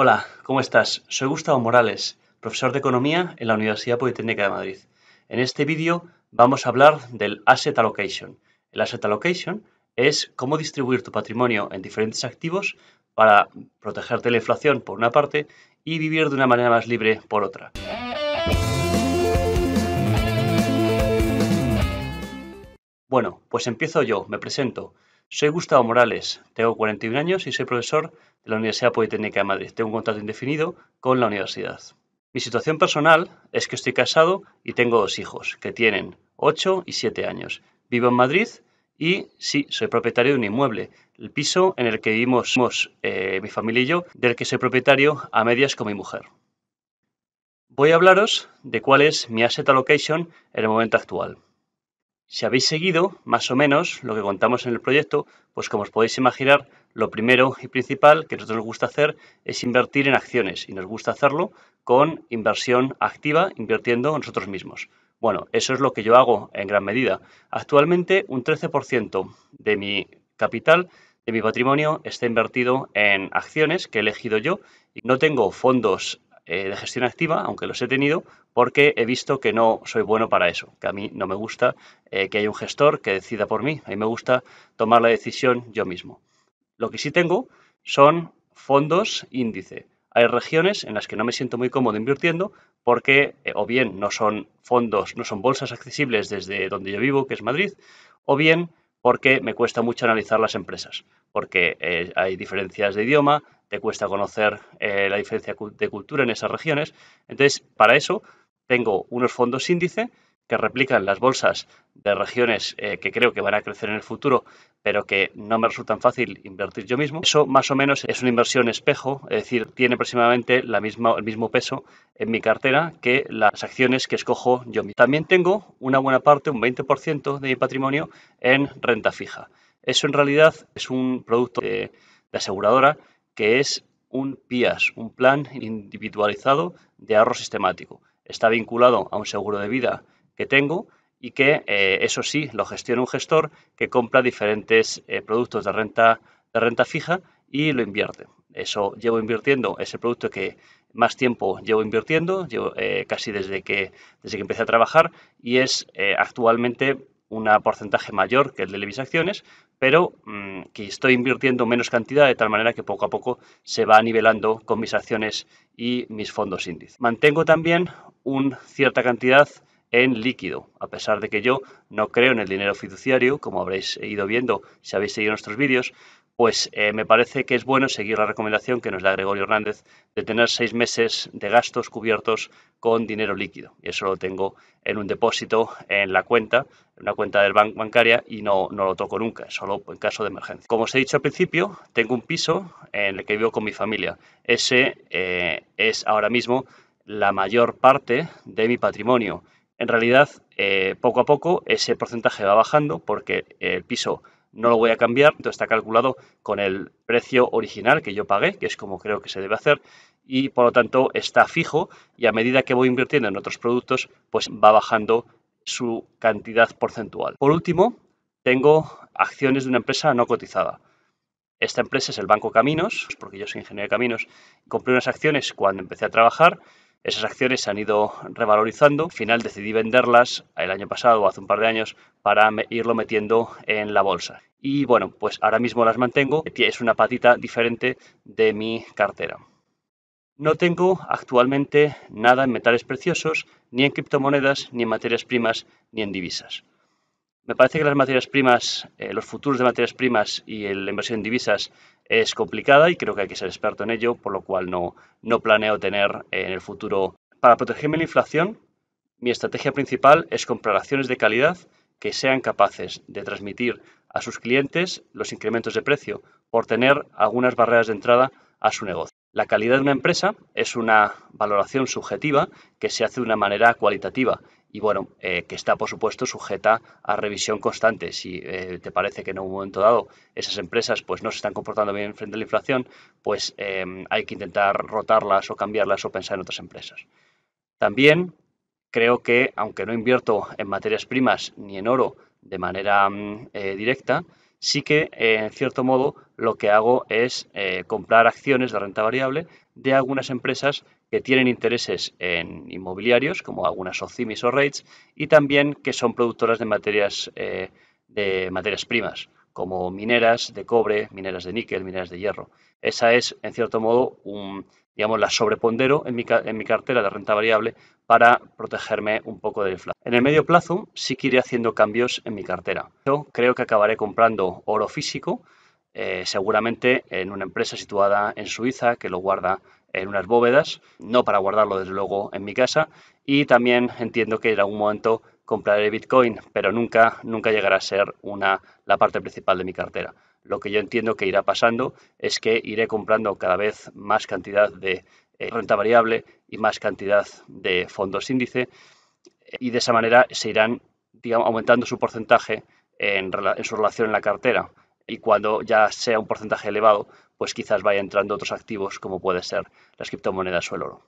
Hola, ¿cómo estás? Soy Gustavo Morales, profesor de Economía en la Universidad Politécnica de Madrid. En este vídeo vamos a hablar del Asset Allocation. El Asset Allocation es cómo distribuir tu patrimonio en diferentes activos para protegerte de la inflación por una parte y vivir de una manera más libre por otra. Bueno, pues empiezo yo, me presento. Soy Gustavo Morales, tengo 41 años y soy profesor de la Universidad Politécnica de Madrid. Tengo un contrato indefinido con la universidad. Mi situación personal es que estoy casado y tengo 2 hijos, que tienen 8 y 7 años. Vivo en Madrid y sí, soy propietario de un inmueble, el piso en el que vivimos mi familia y yo, del que soy propietario a medias con mi mujer. Voy a hablaros de cuál es mi asset allocation en el momento actual. Si habéis seguido más o menos lo que contamos en el proyecto, pues como os podéis imaginar, lo primero y principal que a nosotros nos gusta hacer es invertir en acciones y nos gusta hacerlo con inversión activa, invirtiendo nosotros mismos. Bueno, eso es lo que yo hago en gran medida. Actualmente un 13% de mi capital, de mi patrimonio, está invertido en acciones que he elegido yo y no tengo fondos de gestión activa, aunque los he tenido, porque he visto que no soy bueno para eso, que a mí no me gusta que haya un gestor que decida por mí, a mí me gusta tomar la decisión yo mismo. Lo que sí tengo son fondos índice. Hay regiones en las que no me siento muy cómodo invirtiendo porque o bien no son fondos, no son bolsas accesibles desde donde yo vivo, que es Madrid, o bien porque me cuesta mucho analizar las empresas, porque hay diferencias de idioma, te cuesta conocer la diferencia de cultura en esas regiones. Entonces, para eso tengo unos fondos índice que replican las bolsas de regiones que creo que van a crecer en el futuro, pero que no me resultan fácil invertir yo mismo. Eso más o menos es una inversión espejo, es decir, tiene aproximadamente el mismo peso en mi cartera que las acciones que escojo yo mismo. También tengo una buena parte, un 20% de mi patrimonio en renta fija. Eso en realidad es un producto de aseguradora que es un PIAS, un plan individualizado de ahorro sistemático. Está vinculado a un seguro de vida que tengo y que eso sí lo gestiona un gestor que compra diferentes productos de renta fija y lo invierte. Eso llevo invirtiendo, es el producto que más tiempo llevo invirtiendo, llevo casi desde que empecé a trabajar y es actualmente un porcentaje mayor que el de mis acciones, pero que estoy invirtiendo menos cantidad de tal manera que poco a poco se va nivelando con mis acciones y mis fondos índice. Mantengo también una cierta cantidad en líquido, a pesar de que yo no creo en el dinero fiduciario, como habréis ido viendo si habéis seguido nuestros vídeos, pues me parece que es bueno seguir la recomendación que nos da Gregorio Hernández de tener 6 meses de gastos cubiertos con dinero líquido. Y eso lo tengo en un depósito en la cuenta, en una cuenta del bancaria y no lo toco nunca, solo en caso de emergencia. Como os he dicho al principio, tengo un piso en el que vivo con mi familia. Ese es ahora mismo la mayor parte de mi patrimonio. En realidad, poco a poco ese porcentaje va bajando porque el piso no lo voy a cambiar, entonces está calculado con el precio original que yo pagué, que es como creo que se debe hacer, y por lo tanto está fijo y a medida que voy invirtiendo en otros productos, pues va bajando su cantidad porcentual. Por último, tengo acciones de una empresa no cotizada. Esta empresa es el Banco Caminos, porque yo soy ingeniero de caminos. Compré unas acciones cuando empecé a trabajar. Esas acciones se han ido revalorizando. Al final decidí venderlas el año pasado o hace un par de años para irlo metiendo en la bolsa. Y bueno, pues ahora mismo las mantengo. Es una patita diferente de mi cartera. No tengo actualmente nada en metales preciosos, ni en criptomonedas, ni en materias primas, ni en divisas. Me parece que las materias primas, los futuros de materias primas y la inversión en divisas es complicada y creo que hay que ser experto en ello, por lo cual no planeo tener en el futuro. Para protegerme de la inflación, mi estrategia principal es comprar acciones de calidad que sean capaces de transmitir a sus clientes los incrementos de precio por tener algunas barreras de entrada a su negocio. La calidad de una empresa es una valoración subjetiva que se hace de una manera cualitativa y bueno, que está por supuesto sujeta a revisión constante. Si te parece que en un momento dado esas empresas pues no se están comportando bien frente a la inflación, pues hay que intentar rotarlas o cambiarlas o pensar en otras empresas. También creo que, aunque no invierto en materias primas ni en oro de manera directa, sí que, en cierto modo, lo que hago es comprar acciones de renta variable de algunas empresas que tienen intereses en inmobiliarios, como algunas SOCIMIS o REITs, y también que son productoras de materias primas, como mineras de cobre, mineras de níquel, mineras de hierro. Esa es, en cierto modo, digamos, la sobrepondero en mi cartera de renta variable para protegerme un poco de la inflación. En el medio plazo sí que iré haciendo cambios en mi cartera. Yo creo que acabaré comprando oro físico, seguramente en una empresa situada en Suiza que lo guarda en unas bóvedas, no para guardarlo desde luego en mi casa, y también entiendo que en algún momento compraré Bitcoin, pero nunca llegará a ser la parte principal de mi cartera. Lo que yo entiendo que irá pasando es que iré comprando cada vez más cantidad de renta variable y más cantidad de fondos índice, y de esa manera se irán, digamos, aumentando su porcentaje en su relación en la cartera, y cuando ya sea un porcentaje elevado, pues quizás vaya entrando otros activos como puede ser las criptomonedas o el oro.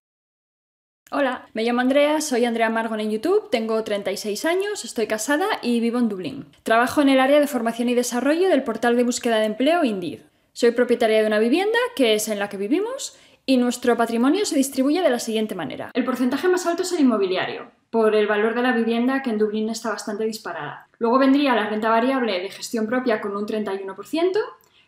Hola, me llamo Andrea, soy Andrea Margon en YouTube, tengo 36 años, estoy casada y vivo en Dublín. Trabajo en el área de formación y desarrollo del portal de búsqueda de empleo Indeed. Soy propietaria de una vivienda, que es en la que vivimos, y nuestro patrimonio se distribuye de la siguiente manera. El porcentaje más alto es el inmobiliario, por el valor de la vivienda, que en Dublín está bastante disparada. Luego vendría la renta variable de gestión propia con un 31%,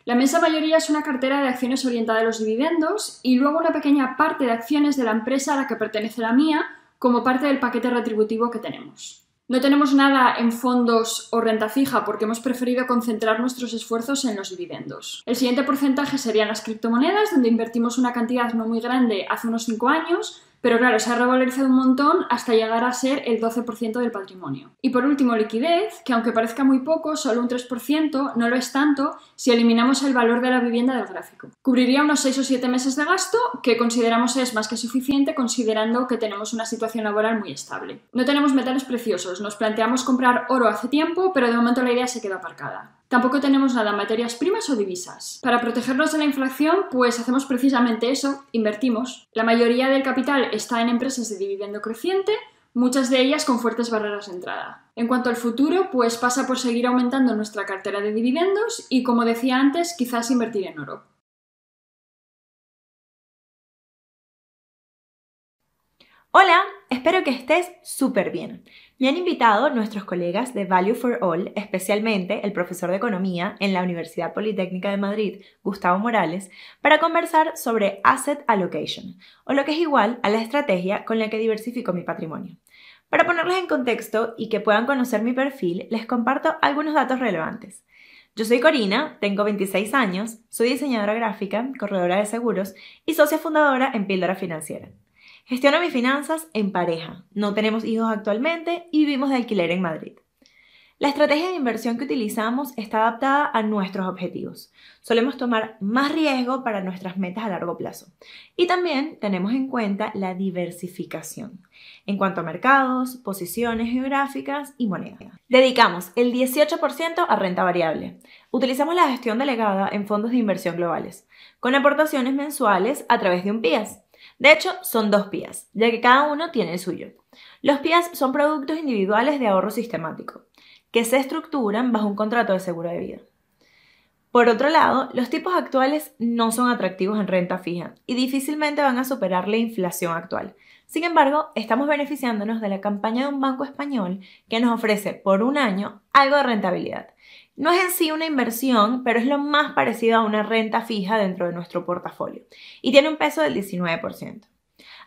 la inmensa mayoría es una cartera de acciones orientada a los dividendos y luego una pequeña parte de acciones de la empresa a la que pertenece la mía como parte del paquete retributivo que tenemos. No tenemos nada en fondos o renta fija porque hemos preferido concentrar nuestros esfuerzos en los dividendos. El siguiente porcentaje serían las criptomonedas, donde invertimos una cantidad no muy grande hace unos 5 años, pero claro, se ha revalorizado un montón hasta llegar a ser el 12% del patrimonio. Y por último, liquidez, que aunque parezca muy poco, solo un 3%, no lo es tanto si eliminamos el valor de la vivienda del gráfico. Cubriría unos 6 o 7 meses de gasto, que consideramos es más que suficiente considerando que tenemos una situación laboral muy estable. No tenemos metales preciosos, nos planteamos comprar oro hace tiempo, pero de momento la idea se quedó aparcada. Tampoco tenemos nada en materias primas o divisas. Para protegernos de la inflación, pues hacemos precisamente eso, invertimos. La mayoría del capital está en empresas de dividendo creciente, muchas de ellas con fuertes barreras de entrada. En cuanto al futuro, pues pasa por seguir aumentando nuestra cartera de dividendos y, como decía antes, quizás invertir en oro. Hola, espero que estés súper bien. Me han invitado nuestros colegas de Value for All, especialmente el profesor de Economía en la Universidad Politécnica de Madrid, Gustavo Morales, para conversar sobre Asset Allocation, o lo que es igual a la estrategia con la que diversifico mi patrimonio. Para ponerles en contexto y que puedan conocer mi perfil, les comparto algunos datos relevantes. Yo soy Corina, tengo 26 años, soy diseñadora gráfica, corredora de seguros y socia fundadora en Píldora Financiera. Gestiono mis finanzas en pareja, no tenemos hijos actualmente y vivimos de alquiler en Madrid. La estrategia de inversión que utilizamos está adaptada a nuestros objetivos. Solemos tomar más riesgo para nuestras metas a largo plazo. Y también tenemos en cuenta la diversificación en cuanto a mercados, posiciones geográficas y monedas. Dedicamos el 18% a renta variable. Utilizamos la gestión delegada en fondos de inversión globales, con aportaciones mensuales a través de un PIAS. De hecho, son 2 PIAS, ya que cada uno tiene el suyo. Los PIAS son productos individuales de ahorro sistemático, que se estructuran bajo un contrato de seguro de vida. Por otro lado, los tipos actuales no son atractivos en renta fija y difícilmente van a superar la inflación actual. Sin embargo, estamos beneficiándonos de la campaña de un banco español que nos ofrece por un año algo de rentabilidad. No es en sí una inversión, pero es lo más parecido a una renta fija dentro de nuestro portafolio y tiene un peso del 19%.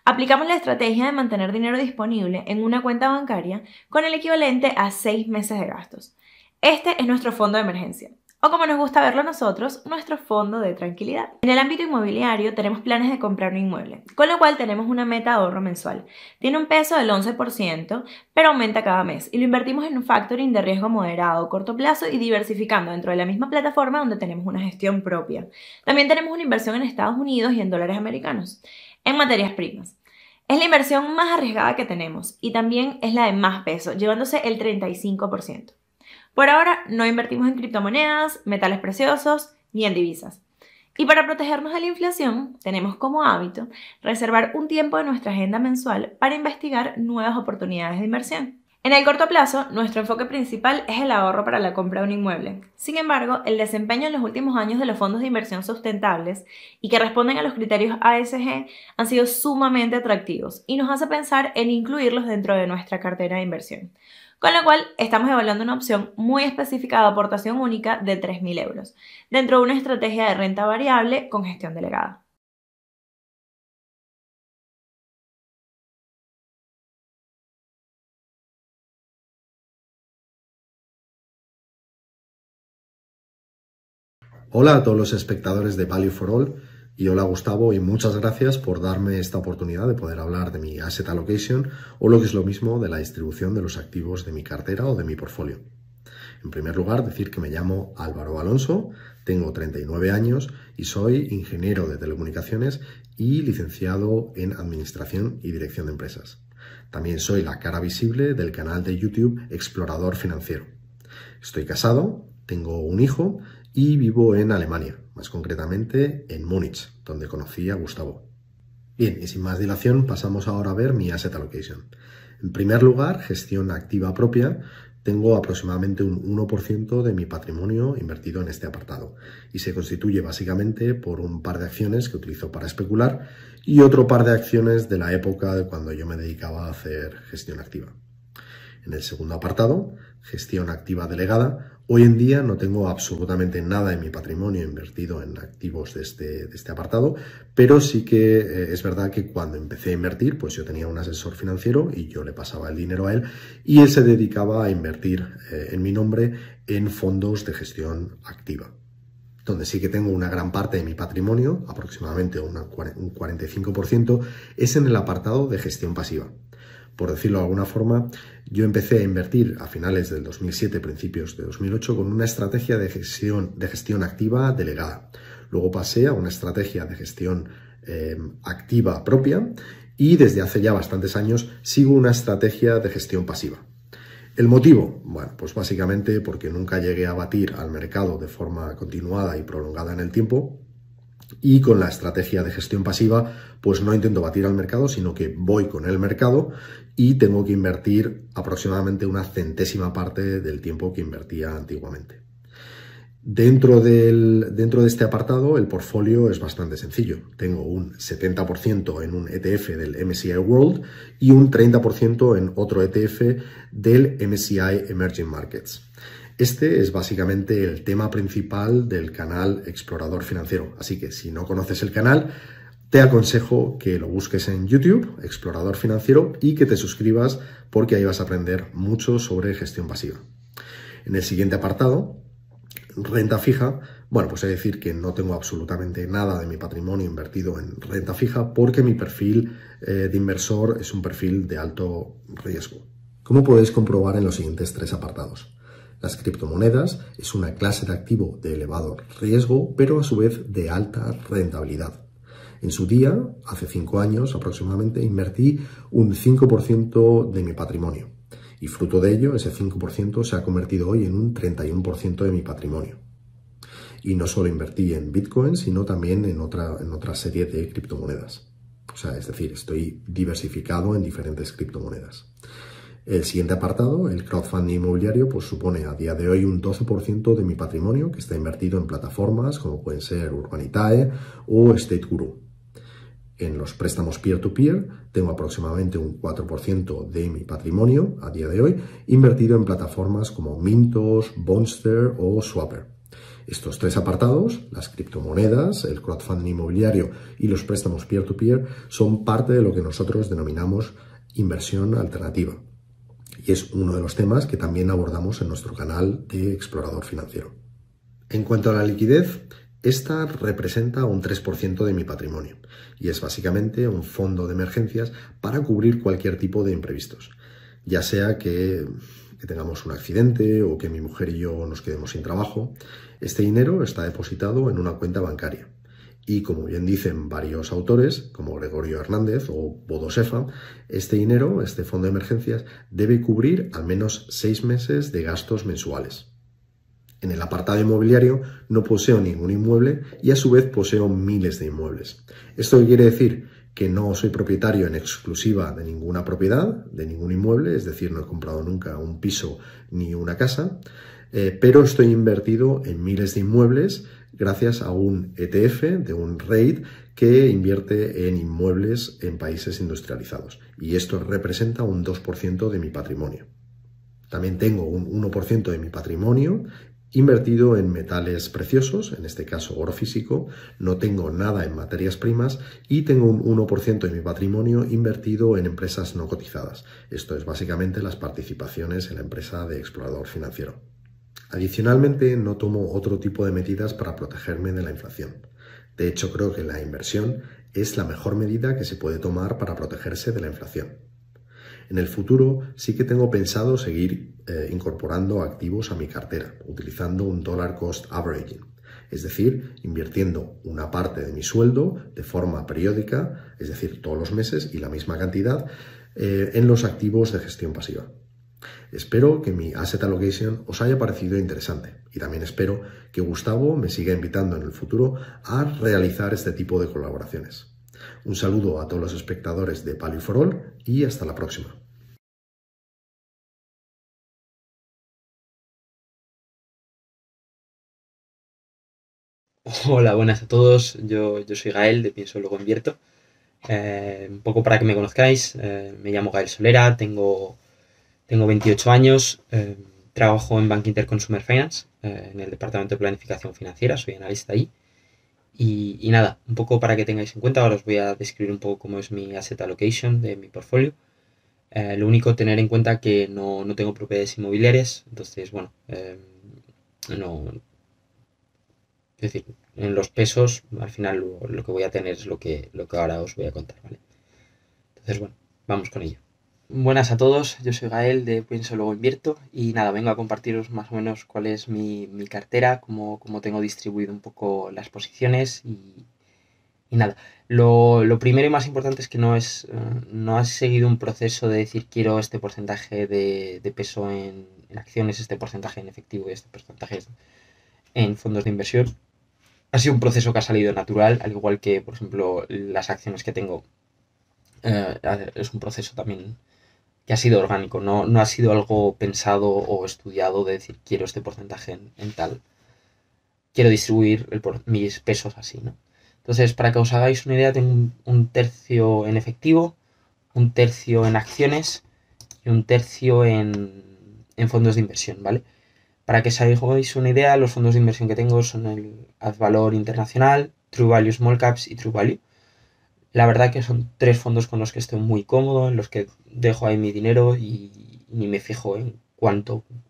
Aplicamos la estrategia de mantener dinero disponible en una cuenta bancaria con el equivalente a 6 meses de gastos. Este es nuestro fondo de emergencia, o como nos gusta verlo nosotros, nuestro fondo de tranquilidad. En el ámbito inmobiliario tenemos planes de comprar un inmueble, con lo cual tenemos una meta de ahorro mensual. Tiene un peso del 11%, pero aumenta cada mes y lo invertimos en un factoring de riesgo moderado, corto plazo y diversificando dentro de la misma plataforma donde tenemos una gestión propia. También tenemos una inversión en Estados Unidos y en dólares americanos. En materias primas. Es la inversión más arriesgada que tenemos y también es la de más peso, llevándose el 35%. Por ahora no invertimos en criptomonedas, metales preciosos ni en divisas. Y para protegernos de la inflación, tenemos como hábito reservar un tiempo de nuestra agenda mensual para investigar nuevas oportunidades de inversión. En el corto plazo, nuestro enfoque principal es el ahorro para la compra de un inmueble. Sin embargo, el desempeño en los últimos años de los fondos de inversión sustentables y que responden a los criterios ASG han sido sumamente atractivos y nos hace pensar en incluirlos dentro de nuestra cartera de inversión. Con lo cual, estamos evaluando una opción muy específica de aportación única de 3.000 euros, dentro de una estrategia de renta variable con gestión delegada. Hola a todos los espectadores de Value for All y hola Gustavo y muchas gracias por darme esta oportunidad de poder hablar de mi Asset Allocation o lo que es lo mismo de la distribución de los activos de mi cartera o de mi portfolio. En primer lugar, decir que me llamo Álvaro Alonso, tengo 39 años y soy ingeniero de telecomunicaciones y licenciado en Administración y Dirección de Empresas. También soy la cara visible del canal de YouTube Explorador Financiero. Estoy casado, tengo un hijo y vivo en Alemania, más concretamente en Múnich, donde conocí a Gustavo. Bien, y sin más dilación, pasamos ahora a ver mi Asset Allocation. En primer lugar, gestión activa propia. Tengo aproximadamente un 1% de mi patrimonio invertido en este apartado y se constituye básicamente por un par de acciones que utilizo para especular y otro par de acciones de la época de cuando yo me dedicaba a hacer gestión activa. En el segundo apartado, gestión activa delegada, hoy en día no tengo absolutamente nada en mi patrimonio invertido en activos de este apartado, pero sí que es verdad que cuando empecé a invertir, pues yo tenía un asesor financiero y yo le pasaba el dinero a él y él se dedicaba a invertir en mi nombre en fondos de gestión activa, donde sí que tengo una gran parte de mi patrimonio, aproximadamente un 45%, es en el apartado de gestión pasiva. Por decirlo de alguna forma, yo empecé a invertir a finales del 2007, principios de 2008, con una estrategia de gestión activa delegada. Luego pasé a una estrategia de gestión activa propia y desde hace ya bastantes años sigo una estrategia de gestión pasiva. ¿El motivo? Bueno, pues básicamente porque nunca llegué a batir al mercado de forma continuada y prolongada en el tiempo. Y con la estrategia de gestión pasiva, pues no intento batir al mercado, sino que voy con el mercado y tengo que invertir aproximadamente una centésima parte del tiempo que invertía antiguamente. Dentro de este apartado, el portfolio es bastante sencillo. Tengo un 70% en un ETF del MSCI World y un 30% en otro ETF del MSCI Emerging Markets. Este es básicamente el tema principal del canal Explorador Financiero, así que si no conoces el canal, te aconsejo que lo busques en YouTube, Explorador Financiero, y que te suscribas porque ahí vas a aprender mucho sobre gestión pasiva. En el siguiente apartado, renta fija, bueno, pues he de decir que no tengo absolutamente nada de mi patrimonio invertido en renta fija porque mi perfil de inversor es un perfil de alto riesgo. Como podéis comprobar en los siguientes tres apartados. Las criptomonedas es una clase de activo de elevado riesgo, pero a su vez de alta rentabilidad. En su día, hace 5 años aproximadamente, invertí un 5% de mi patrimonio y fruto de ello, ese 5% se ha convertido hoy en un 31% de mi patrimonio. Y no solo invertí en Bitcoin, sino también en otra serie de criptomonedas. O sea, es decir, estoy diversificado en diferentes criptomonedas. El siguiente apartado, el crowdfunding inmobiliario, pues supone a día de hoy un 12% de mi patrimonio que está invertido en plataformas como pueden ser Urbanitae o Estate Guru. En los préstamos peer-to-peer tengo aproximadamente un 4% de mi patrimonio a día de hoy invertido en plataformas como Mintos, Bonster o Swapper. Estos tres apartados, las criptomonedas, el crowdfunding inmobiliario y los préstamos peer-to-peer, son parte de lo que nosotros denominamos inversión alternativa. Y es uno de los temas que también abordamos en nuestro canal de Explorador Financiero. En cuanto a la liquidez, esta representa un 3% de mi patrimonio y es básicamente un fondo de emergencias para cubrir cualquier tipo de imprevistos, ya sea que tengamos un accidente o que mi mujer y yo nos quedemos sin trabajo. Este dinero está depositado en una cuenta bancaria. Y como bien dicen varios autores, como Gregorio Hernández o Bodo Sefa, este dinero, este fondo de emergencias, debe cubrir al menos 6 meses de gastos mensuales. En el apartado inmobiliario no poseo ningún inmueble y a su vez poseo miles de inmuebles. ¿Esto qué quiere decir? que no soy propietario en exclusiva de ninguna propiedad, de ningún inmueble, es decir, no he comprado nunca un piso ni una casa, pero estoy invertido en miles de inmuebles gracias a un ETF de un REIT que invierte en inmuebles en países industrializados. Y esto representa un 2% de mi patrimonio. También tengo un 1% de mi patrimonio invertido en metales preciosos, en este caso oro físico. No tengo nada en materias primas y tengo un 1% de mi patrimonio invertido en empresas no cotizadas. Esto es básicamente las participaciones en la empresa de explorador financiero. Adicionalmente, no tomo otro tipo de medidas para protegerme de la inflación. De hecho, creo que la inversión es la mejor medida que se puede tomar para protegerse de la inflación. En el futuro sí que tengo pensado seguir incorporando activos a mi cartera, utilizando un dollar cost averaging, es decir, invirtiendo una parte de mi sueldo de forma periódica, es decir, todos los meses y la misma cantidad, en los activos de gestión pasiva. Espero que mi Asset Allocation os haya parecido interesante y también espero que Gustavo me siga invitando en el futuro a realizar este tipo de colaboraciones. Un saludo a todos los espectadores de Value for All y hasta la próxima. Hola, buenas a todos. Yo soy Gael de Pienso Luego Invierto. Un poco para que me conozcáis, me llamo Gael Solera, tengo 28 años, trabajo en Bank Inter Consumer Finance, en el departamento de planificación financiera, soy analista ahí. Y nada, un poco para que tengáis en cuenta, ahora os voy a describir un poco cómo es mi asset allocation de mi portfolio. Lo único, tener en cuenta que no tengo propiedades inmobiliarias, entonces, bueno, no. Es decir, en los pesos, al final lo que voy a tener es lo que ahora os voy a contar, ¿vale? Entonces, bueno, vamos con ello. Buenas a todos, yo soy Gael de Pienso Luego Invierto y nada, vengo a compartiros más o menos cuál es mi cartera, cómo tengo distribuido un poco las posiciones y nada. Lo primero y más importante es que no has seguido un proceso de decir quiero este porcentaje de peso en acciones, este porcentaje en efectivo y este porcentaje en fondos de inversión. Ha sido un proceso que ha salido natural, al igual que, por ejemplo, las acciones que tengo. Es un proceso también que ha sido orgánico, no ha sido algo pensado o estudiado de decir quiero este porcentaje en tal. Quiero distribuir mis pesos así, ¿no? Entonces, para que os hagáis una idea, tengo un tercio en efectivo, un tercio en acciones y un tercio en fondos de inversión, ¿vale? Para que os hagáis una idea, los fondos de inversión que tengo son el Advalor Internacional, True Value Small Caps y True Value. La verdad que son 3 fondos con los que estoy muy cómodo, en los que dejo ahí mi dinero y ni me fijo en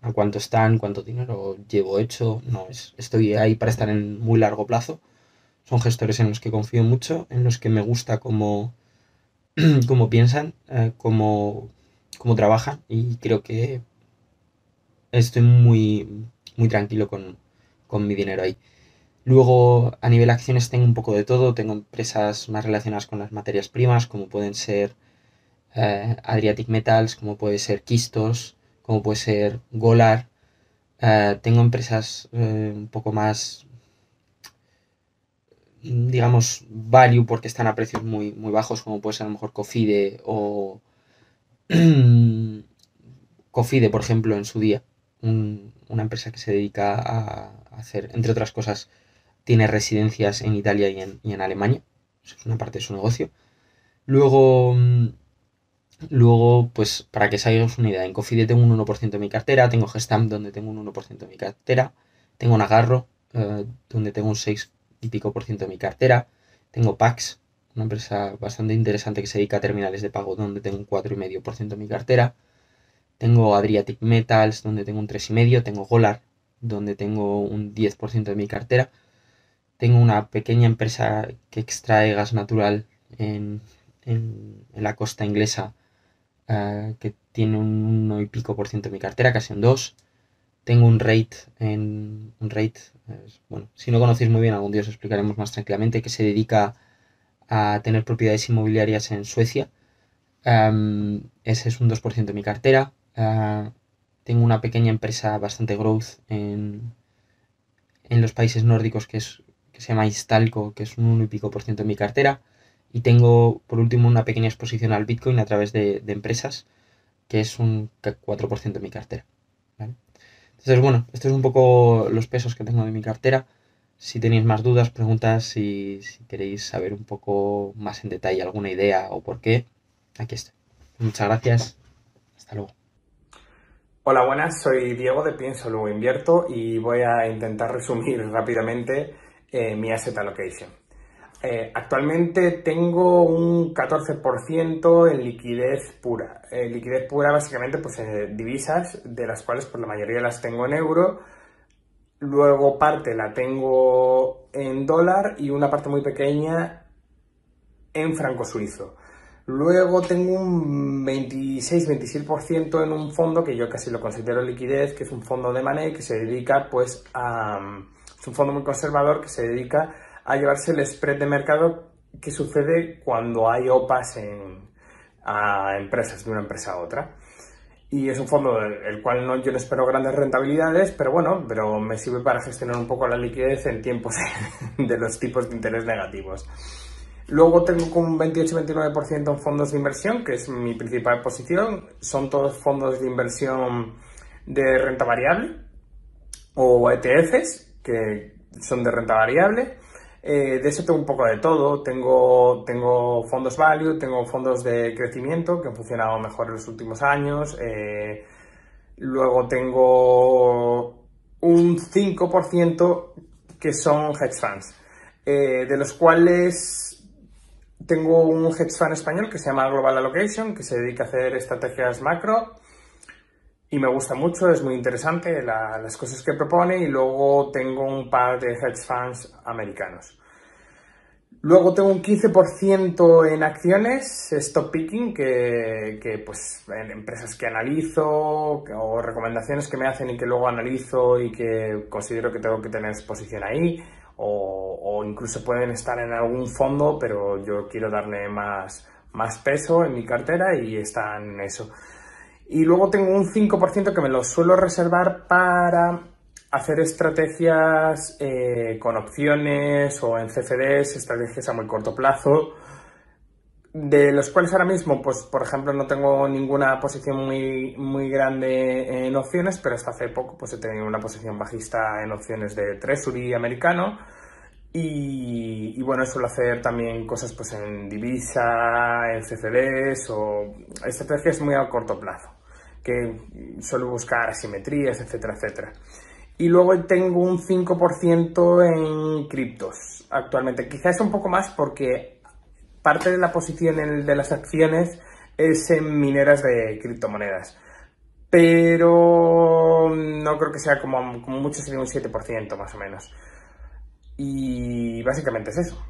a cuánto están, cuánto dinero llevo hecho. No, estoy ahí para estar en muy largo plazo. Son gestores en los que confío mucho, en los que me gusta cómo piensan, cómo trabajan y creo que estoy muy, muy tranquilo con mi dinero ahí. Luego, a nivel acciones tengo un poco de todo. Tengo empresas más relacionadas con las materias primas, como pueden ser Adriatic Metals, como puede ser Kistos, como puede ser Golar. Tengo empresas un poco más, digamos, value, porque están a precios muy, muy bajos, como puede ser a lo mejor Cofide o Cofide, por ejemplo, en su día. Una empresa que se dedica a hacer, entre otras cosas, tiene residencias en Italia y en Alemania. Eso es una parte de su negocio. Luego, pues para que os hagáis una idea, en Cofide tengo un 1% de mi cartera, tengo Gestamp donde tengo un 1% de mi cartera, tengo Nagarro donde tengo un 6 y pico por ciento de mi cartera, tengo Pax, una empresa bastante interesante que se dedica a terminales de pago donde tengo un 4,5% de mi cartera, tengo Adriatic Metals donde tengo un 3,5%, tengo Golar donde tengo un 10% de mi cartera. Tengo una pequeña empresa que extrae gas natural en la costa inglesa que tiene un 1 y pico por ciento de mi cartera, casi un 2. Tengo un REIT, bueno, si no conocéis muy bien, algún día os explicaremos más tranquilamente, que se dedica a tener propiedades inmobiliarias en Suecia. Ese es un 2% de mi cartera. Tengo una pequeña empresa bastante growth en los países nórdicos que se llama Instalco, que es un 1 y pico por ciento de mi cartera. Y tengo, por último, una pequeña exposición al Bitcoin a través de empresas, que es un 4% de mi cartera, ¿vale? Entonces, bueno, esto es un poco los pesos que tengo de mi cartera. Si tenéis más dudas, preguntas, si queréis saber un poco más en detalle alguna idea o por qué, aquí estoy. Muchas gracias. Hasta luego. Hola, buenas, soy Diego de Pienso Luego Invierto y voy a intentar resumir rápidamente mi asset allocation. Actualmente tengo un 14% en liquidez pura. Liquidez pura básicamente pues divisas, de las cuales pues la mayoría las tengo en euro. Luego parte la tengo en dólar y una parte muy pequeña en franco suizo. Luego tengo un 26-27% en un fondo que yo casi lo considero liquidez, que es un fondo de money que se dedica pues a... Es un fondo muy conservador que se dedica a llevarse el spread de mercado que sucede cuando hay OPAs a empresas, de una empresa a otra. Y es un fondo el cual yo no espero grandes rentabilidades, pero bueno, pero me sirve para gestionar un poco la liquidez en tiempos de los tipos de interés negativos. Luego tengo como un 28-29% en fondos de inversión, que es mi principal posición. Son todos fondos de inversión de renta variable o ETFs, que son de renta variable. De eso tengo un poco de todo. Tengo fondos value, tengo fondos de crecimiento que han funcionado mejor en los últimos años. Luego tengo un 5% que son hedge funds, de los cuales tengo un hedge fund español que se llama Global Allocation, que se dedica a hacer estrategias macro y me gusta mucho, es muy interesante las cosas que propone. Y luego tengo un par de hedge funds americanos. Luego tengo un 15% en acciones, stock picking, que pues en empresas que analizo o recomendaciones que me hacen y que luego analizo y que considero que tengo que tener exposición ahí, o incluso pueden estar en algún fondo, pero yo quiero darle más peso en mi cartera y está en eso. Y luego tengo un 5% que me lo suelo reservar para hacer estrategias con opciones o en CFDs, estrategias a muy corto plazo, de los cuales ahora mismo, pues por ejemplo, no tengo ninguna posición muy grande en opciones, pero hasta hace poco pues he tenido una posición bajista en opciones de Treasury americano. Y bueno, suelo hacer también cosas pues en divisa, en CFDs o estrategias muy a corto plazo, que suelo buscar asimetrías, etcétera, etcétera. Y luego tengo un 5% en criptos actualmente. Quizás un poco más porque parte de la posición de las acciones es en mineras de criptomonedas. Pero no creo que sea como mucho, sería un 7% más o menos. Y básicamente es eso.